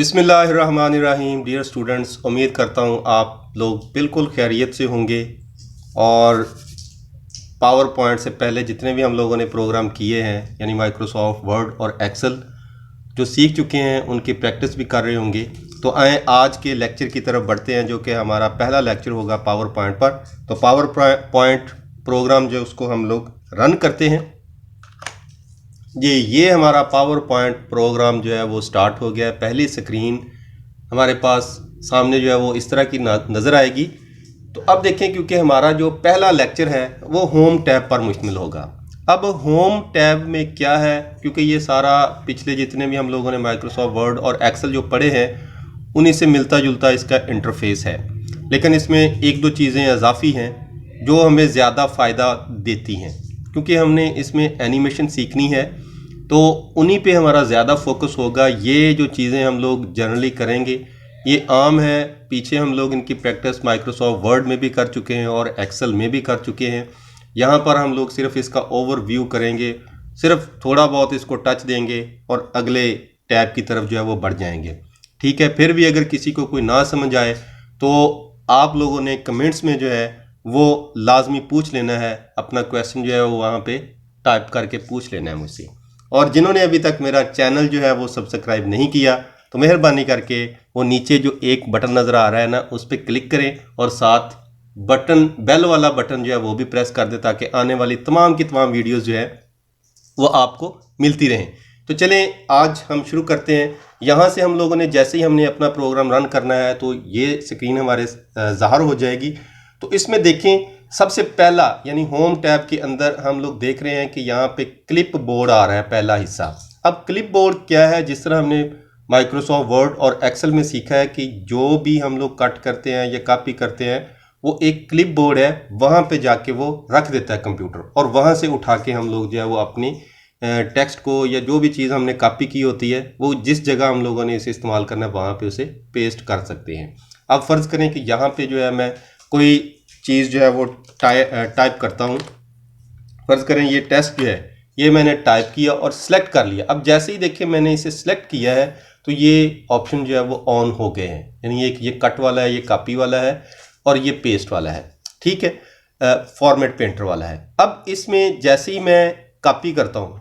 बिस्मिल्लाहिर्रहमानिर्रहीम। Dear students, उम्मीद करता हूँ आप लोग बिल्कुल खैरियत से होंगे। और पावर पॉइंट से पहले जितने भी हम लोगों ने प्रोग्राम किए हैं यानी माइक्रोसॉफ्ट वर्ड और एक्सेल जो सीख चुके हैं उनकी प्रैक्टिस भी कर रहे होंगे। तो आए आज के लेक्चर की तरफ बढ़ते हैं जो कि हमारा पहला लेक्चर होगा पावर पॉइंट पर। तो पावर पॉइंट प्रोग्राम जो उसको हम लोग रन करते हैं। ये हमारा पावर पॉइंट प्रोग्राम जो है वो स्टार्ट हो गया है। पहली स्क्रीन हमारे पास सामने जो है वो इस तरह की नज़र आएगी। तो अब देखें, क्योंकि हमारा जो पहला लेक्चर है वो होम टैब पर मुश्तमिल होगा। अब होम टैब में क्या है, क्योंकि ये सारा पिछले जितने भी हम लोगों ने माइक्रोसॉफ्ट वर्ड और एक्सेल जो पढ़े हैं उन्हीं से मिलता जुलता इसका इंटरफेस है, लेकिन इसमें एक दो चीज़ें इजाफी हैं जो हमें ज़्यादा फ़ायदा देती हैं। क्योंकि हमने इसमें एनिमेशन सीखनी है तो उन्हीं पे हमारा ज़्यादा फोकस होगा। ये जो चीज़ें हम लोग जनरली करेंगे ये आम है, पीछे हम लोग इनकी प्रैक्टिस माइक्रोसॉफ्ट वर्ड में भी कर चुके हैं और एक्सेल में भी कर चुके हैं। यहाँ पर हम लोग सिर्फ इसका ओवरव्यू करेंगे, सिर्फ थोड़ा बहुत इसको टच देंगे और अगले टैब की तरफ जो है वो बढ़ जाएंगे। ठीक है, फिर भी अगर किसी को कोई ना समझ आए तो आप लोगों ने कमेंट्स में जो है वो लाजमी पूछ लेना है, अपना क्वेश्चन जो है वो वहाँ पे टाइप करके पूछ लेना है मुझसे। और जिन्होंने अभी तक मेरा चैनल जो है वो सब्सक्राइब नहीं किया तो मेहरबानी करके वो नीचे जो एक बटन नज़र आ रहा है ना उस पर क्लिक करें और साथ बटन बेल वाला बटन जो है वो भी प्रेस कर दें ताकि आने वाली तमाम की तमाम वीडियोस जो है वो आपको मिलती रहें। तो चलें आज हम शुरू करते हैं। यहाँ से हम लोगों ने जैसे ही हमने अपना प्रोग्राम रन करना है तो ये स्क्रीन हमारे ज़ाहिर हो जाएगी। तो इसमें देखें, सबसे पहला यानी होम टैब के अंदर हम लोग देख रहे हैं कि यहाँ पे क्लिप बोर्ड आ रहा है, पहला हिस्सा। अब क्लिप बोर्ड क्या है, जिस तरह हमने माइक्रोसॉफ्ट वर्ड और एक्सेल में सीखा है कि जो भी हम लोग कट करते हैं या कॉपी करते हैं वो एक क्लिप बोर्ड है, वहाँ पे जाके वो रख देता है कंप्यूटर और वहाँ से उठा के हम लोग जो है वो अपनी टेक्स्ट को या जो भी चीज़ हमने कॉपी की होती है वो जिस जगह हम लोगों ने इसे इस्तेमाल करना है वहाँ पे उसे पेस्ट कर सकते हैं। अब फ़र्ज़ करें कि यहाँ पे जो है मैं कोई चीज़ जो है वो टाइप करता हूँ। फ़र्ज़ करें ये टेस्ट जो है ये मैंने टाइप किया और सिलेक्ट कर लिया। अब जैसे ही देखिए मैंने इसे सिलेक्ट किया है तो ये ऑप्शन जो है वो ऑन हो गए हैं, यानी ये कट वाला है, ये कॉपी वाला है और ये पेस्ट वाला है। ठीक है, फॉर्मेट पेंटर वाला है। अब इसमें जैसे ही मैं कॉपी करता हूँ,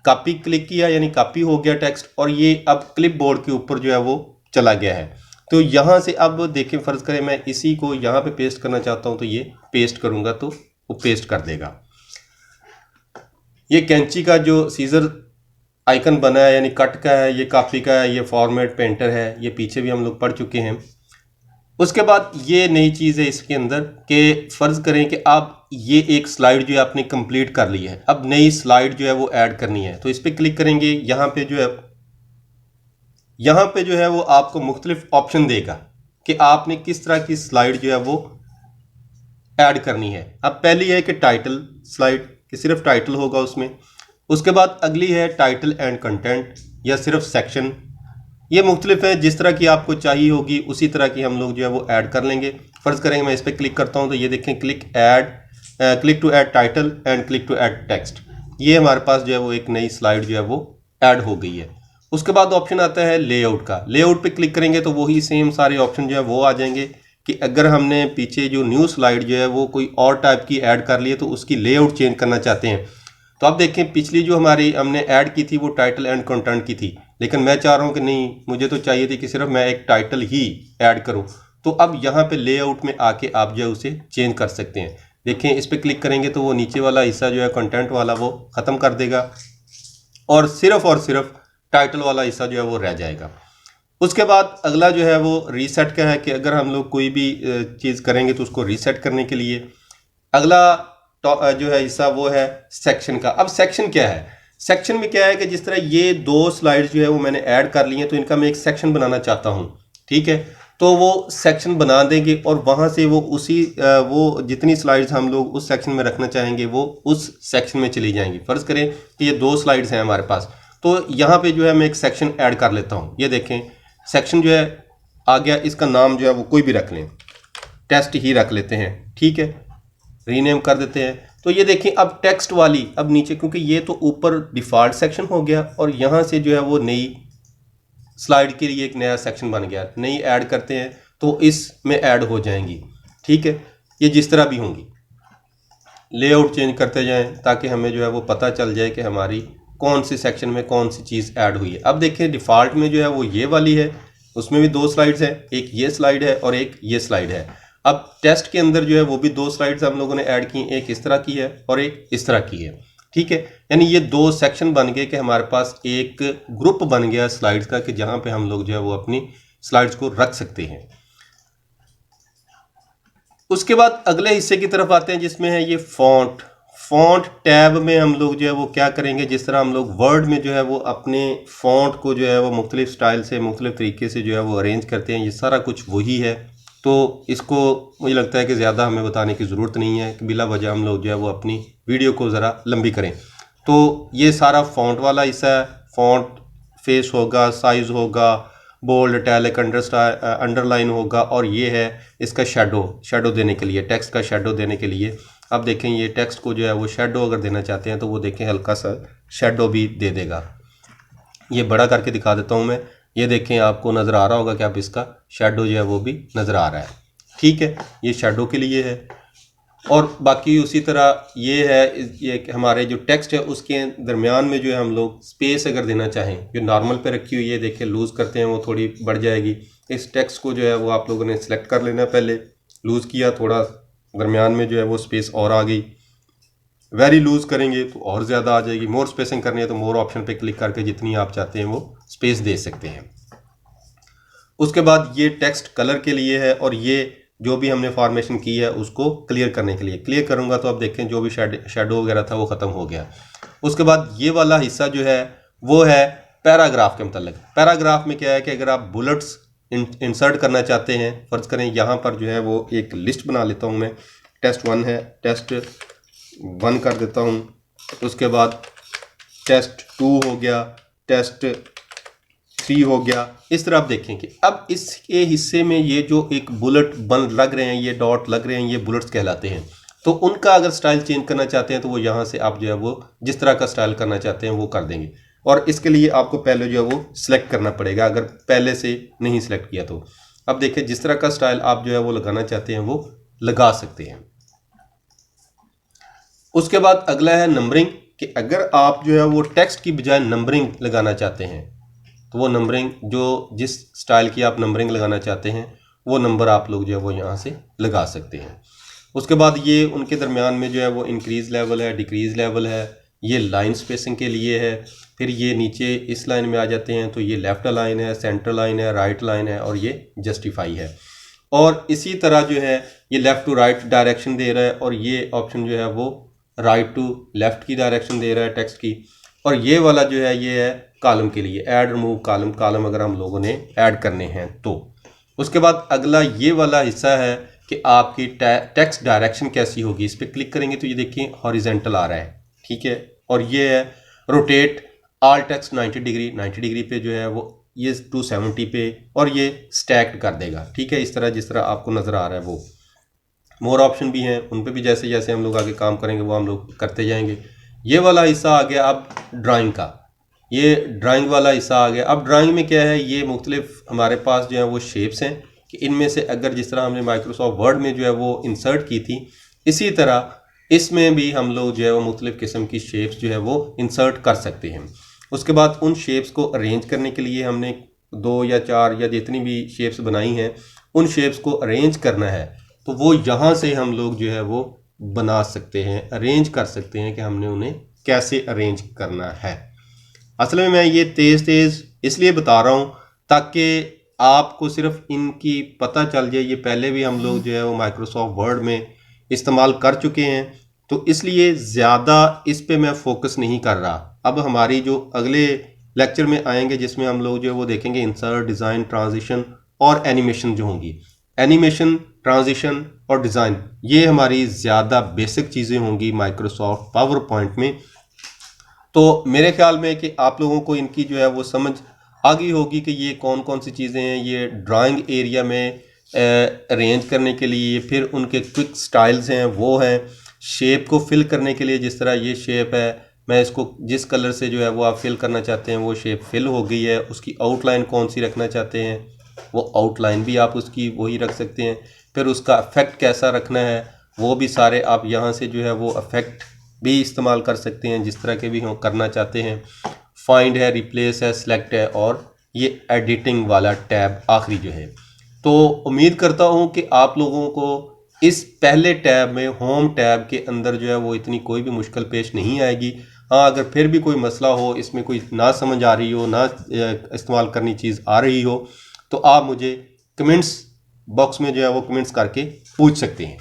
कॉपी क्लिक किया यानी कॉपी हो गया टेक्स्ट और ये अब क्लिप बोर्ड के ऊपर जो है वो चला गया है। तो यहाँ से अब देखें, फ़र्ज़ करें मैं इसी को यहाँ पे पेस्ट करना चाहता हूँ तो ये पेस्ट करूँगा तो वो पेस्ट कर देगा। ये कैंची का जो सीजर आइकन बना है यानी कट का है, ये कॉपी का है, ये फॉर्मेट पेंटर है, ये पीछे भी हम लोग पढ़ चुके हैं। उसके बाद ये नई चीज़ है इसके अंदर कि फ़र्ज़ करें कि आप ये एक स्लाइड जो है आपने कंप्लीट कर ली है, अब नई स्लाइड जो है वो ऐड करनी है। तो इस पर क्लिक करेंगे, यहाँ पे जो है वो आपको मुख्तलिफ ऑप्शन देगा कि आपने किस तरह की स्लाइड जो है वो ऐड करनी है। अब पहली है कि टाइटल स्लाइड, कि सिर्फ टाइटल होगा उसमें। उसके बाद अगली है टाइटल एंड कंटेंट या सिर्फ सेक्शन। ये मुख्तलिफ है, जिस तरह की आपको चाहिए होगी उसी तरह की हम लोग जो है वो ऐड कर लेंगे। फ़र्ज़ करेंगे मैं इस पर क्लिक करता हूँ तो ये देखें click to add title and click to add text. ये हमारे पास जो है वो एक नई स्लाइड जो है वो ऐड हो गई है। उसके बाद ऑप्शन आता है लेआउट का। लेआउट पे क्लिक करेंगे तो वही सेम सारे ऑप्शन जो है वो आ जाएंगे कि अगर हमने पीछे जो न्यू स्लाइड जो है वो कोई और टाइप की ऐड कर ली है तो उसकी लेआउट चेंज करना चाहते हैं। तो आप देखें, पिछली जो हमने ऐड की थी वो टाइटल एंड कंटेंट की थी, लेकिन मैं चाह रहा हूँ कि नहीं, मुझे तो चाहिए थी कि सिर्फ मैं एक टाइटल ही ऐड करूँ। तो अब यहाँ पे लेआउट में आके आप जो है उसे चेंज कर सकते हैं। देखें, इस पर क्लिक करेंगे तो वो नीचे वाला हिस्सा जो है कंटेंट वाला वो ख़त्म कर देगा और सिर्फ टाइटल वाला हिस्सा जो है वो रह जाएगा। उसके बाद अगला जो है वो रीसेट का है कि अगर हम लोग कोई भी चीज़ करेंगे तो उसको रीसेट करने के लिए अगला जो है हिस्सा वो है सेक्शन का। अब सेक्शन क्या है, सेक्शन में क्या है कि जिस तरह ये दो स्लाइड्स जो है वो मैंने ऐड कर ली हैं तो इनका मैं एक सेक्शन बनाना चाहता हूँ। ठीक है, तो वो सेक्शन बना देंगे और वहाँ से वो वो जितनी स्लाइड्स हम लोग उस सेक्शन में रखना चाहेंगे वो उस सेक्शन में चली जाएंगी। फ़र्ज़ करें कि ये दो स्लाइड्स हैं हमारे पास, तो यहाँ पे जो है मैं एक सेक्शन ऐड कर लेता हूँ। ये देखें, सेक्शन जो है आ गया, इसका नाम जो है वो कोई भी रख लें, टेस्ट ही रख लेते हैं। ठीक है, रीनेम कर देते हैं। तो ये देखें, अब टेक्स्ट वाली अब नीचे, क्योंकि ये तो ऊपर डिफ़ॉल्ट सेक्शन हो गया और यहाँ से जो है वो नई स्लाइड के लिए एक नया सेक्शन बन गया, नई ऐड करते हैं तो इसमें ऐड हो जाएंगी। ठीक है, ये जिस तरह भी होंगी, लेआउट चेंज करते जाएं ताकि हमें जो है वो पता चल जाए कि हमारी कौन सी सेक्शन में कौन सी चीज़ ऐड हुई है। अब देखें डिफ़ॉल्ट में जो है वो ये वाली है, उसमें भी 2 स्लाइड्स हैं, एक ये स्लाइड है और एक ये स्लाइड है। अब टेस्ट के अंदर जो है वो भी 2 स्लाइड्स हम लोगों ने ऐड की, एक इस तरह की है और एक इस तरह की है। ठीक है, यानी ये 2 सेक्शन बन गए कि हमारे पास एक ग्रुप बन गया स्लाइड्स का कि जहाँ पे हम लोग जो है वो अपनी स्लाइड्स को रख सकते हैं। उसके बाद अगले हिस्से की तरफ आते हैं जिसमें है ये फ़ॉन्ट टैब में हम लोग जो है वो क्या करेंगे, जिस तरह हम लोग वर्ड में जो है वो अपने फ़ॉन्ट को जो है वो मुख्तलिफ स्टाइल से मुख्तलिफ तरीके से जो है वो अरेंज करते हैं, ये सारा कुछ वही है। तो इसको मुझे लगता है कि ज़्यादा हमें बताने की ज़रूरत नहीं है कि बिला वजह हम लोग जो है वो अपनी वीडियो को ज़रा लंबी करें। तो ये सारा फ़ॉन्ट वाला हिस्सा है, फ़ॉन्ट फेस होगा, साइज़ होगा, बोल्ड, इटैलिक, अंडरलाइन होगा, और ये है इसका शेडो देने के लिए, टेक्स्ट का शेडो देने के लिए। अब देखें ये टेक्स्ट को जो है वो शेडो अगर देना चाहते हैं तो वो देखें हल्का सा शेडो भी दे देगा। ये बड़ा करके दिखा देता हूँ मैं, ये देखें आपको नज़र आ रहा होगा कि अब इसका शेडो जो है वो भी नज़र आ रहा है। ठीक है, ये शेडो के लिए है। और बाकी उसी तरह ये है, ये हमारे जो टेक्स्ट है उसके दरमियान में जो है हम लोग स्पेस अगर देना चाहें, जो नॉर्मल पे रखी हुई है देखें लूज़ करते हैं वो थोड़ी बढ़ जाएगी। इस टेक्स्ट को जो है वो आप लोगों ने सिलेक्ट कर लेना, पहले लूज़ किया, थोड़ा दरमियान में जो है वो स्पेस और आ गई। वेरी लूज़ करेंगे तो और ज़्यादा आ जाएगी। मोर स्पेसिंग करनी है तो मोर ऑप्शन पे क्लिक करके जितनी आप चाहते हैं वो स्पेस दे सकते हैं। उसके बाद ये टेक्स्ट कलर के लिए है, और ये जो भी हमने फॉर्मेशन की है उसको क्लियर करने के लिए, क्लियर करूंगा तो अब देखें जो भी शेडो वगैरह था वो ख़त्म हो गया। उसके बाद ये वाला हिस्सा जो है वो है पैराग्राफ के मतलब। पैराग्राफ में क्या है कि अगर आप बुलेट्स इंसर्ट करना चाहते हैं, फ़र्ज़ करें यहाँ पर जो है वो एक लिस्ट बना लेता हूँ मैं, टेस्ट 1 है, टेस्ट 1 कर देता हूँ, उसके बाद टेस्ट 2 हो गया, टेस्ट 3 हो गया। इस तरह आप देखें कि अब इसके हिस्से में ये जो एक बुलेट बन लग रहे हैं, ये डॉट लग रहे हैं, ये बुलेट्स कहलाते हैं। तो उनका अगर स्टाइल चेंज करना चाहते हैं तो वो यहाँ से आप जो है वो जिस तरह का स्टाइल करना चाहते हैं वो कर देंगे, और इसके लिए आपको पहले जो है वो सिलेक्ट करना पड़ेगा अगर पहले से नहीं सिलेक्ट किया तो। अब देखिए जिस तरह का स्टाइल आप जो है वो लगाना चाहते हैं वो लगा सकते हैं। उसके बाद अगला है नंबरिंग, कि अगर आप जो है वो टेक्स्ट की बजाय नंबरिंग लगाना चाहते हैं तो वो नंबरिंग, जो जिस स्टाइल की आप नंबरिंग लगाना चाहते हैं वो नंबर आप लोग जो है वो यहाँ से लगा सकते हैं। उसके बाद ये उनके दरमियान में जो है वो इंक्रीज़ लेवल है, डिक्रीज़ लेवल है, ये लाइन स्पेसिंग के लिए है। फिर ये नीचे इस लाइन में आ जाते हैं तो ये लेफ़्ट लाइन है, सेंटर लाइन है, राइट लाइन है, और ये जस्टिफाई है। और इसी तरह जो है ये लेफ़्ट टू राइट डायरेक्शन दे रहा है, और ये ऑप्शन जो है वो राइट टू लेफ़्ट की डायरेक्शन दे रहा है टेक्स्ट की। और ये वाला जो है ये है कॉलम के लिए, ऐड रिमूव कॉलम अगर हम लोगों ने ऐड करने हैं तो। उसके बाद अगला ये वाला हिस्सा है कि आपकी टेक्स्ट डायरेक्शन कैसी होगी। इस पर क्लिक करेंगे तो ये देखिए हॉरिजेंटल आ रहा है, ठीक है। और ये है रोटेट ऑल टेक्स्ट 90 डिग्री पे जो है वो ये 270 पे, और ये स्टैक्ड कर देगा, ठीक है। इस तरह जिस तरह आपको नज़र आ रहा है वो। मोर ऑप्शन भी हैं, उन पे भी जैसे जैसे हम लोग आगे काम करेंगे वो हम लोग करते जाएंगे। ये वाला हिस्सा आ गया अब ड्राइंग का, ये ड्राइंग वाला हिस्सा आ गया। अब ड्राइंग में क्या है, ये मुख्तलिफ हमारे पास जो है वो शेप्स हैं कि इनमें से अगर जिस तरह हमने माइक्रोसॉफ्ट वर्ड में जो है वो इंसर्ट की थी, इसी तरह इसमें भी हम लोग जो है वो मुख्तलिफ किस्म की शेप्स जो है वो इंसर्ट कर सकते हैं। उसके बाद उन शेप्स को अरेंज करने के लिए हमने 2 या 4 या जितनी भी शेप्स बनाई हैं उन शेप्स को अरेंज करना है, तो वो यहाँ से हम लोग जो है वो बना सकते हैं, अरेंज कर सकते हैं कि हमने उन्हें कैसे अरेंज करना है। असल में मैं ये तेज़ इसलिए बता रहा हूँ ताकि आपको सिर्फ इनकी पता चल जाए। ये पहले भी हम लोग जो है वो माइक्रोसॉफ्ट वर्ड में इस्तेमाल कर चुके हैं, तो इसलिए ज़्यादा इस पे मैं फोकस नहीं कर रहा। अब हमारी जो अगले लेक्चर में आएंगे जिसमें हम लोग जो है वो देखेंगे इंसर्ट, डिज़ाइन, ट्रांजिशन और एनिमेशन जो होंगी। एनिमेशन, ट्रांजिशन और डिज़ाइन ये हमारी ज़्यादा बेसिक चीज़ें होंगी माइक्रोसॉफ्ट पावर पॉइंट में। तो मेरे ख्याल में कि आप लोगों को इनकी जो है वो समझ आ गई होगी कि ये कौन कौन सी चीज़ें हैं। ये ड्राइंग एरिया में अरेंज करने के लिए, फिर उनके क्विक स्टाइल्स हैं वो हैं। शेप को फिल करने के लिए जिस तरह ये शेप है, मैं इसको जिस कलर से जो है वो आप फिल करना चाहते हैं वो शेप फिल हो गई है। उसकी आउटलाइन कौन सी रखना चाहते हैं वो आउटलाइन भी आप उसकी वही रख सकते हैं। फिर उसका इफेक्ट कैसा रखना है वो भी सारे आप यहाँ से जो है वो इफेक्ट भी इस्तेमाल कर सकते हैं जिस तरह के भी हम करना चाहते हैं। फाइंड है, रिप्लेस है, सिलेक्ट है और ये एडिटिंग वाला टैब आखिरी जो है। तो उम्मीद करता हूँ कि आप लोगों को इस पहले टैब में होम टैब के अंदर जो है वो इतनी कोई भी मुश्किल पेश नहीं आएगी। हाँ, अगर फिर भी कोई मसला हो, इसमें कोई ना समझ आ रही हो, ना इस्तेमाल करनी चीज़ आ रही हो, तो आप मुझे कमेंट्स बॉक्स में जो है वो कमेंट्स करके पूछ सकते हैं।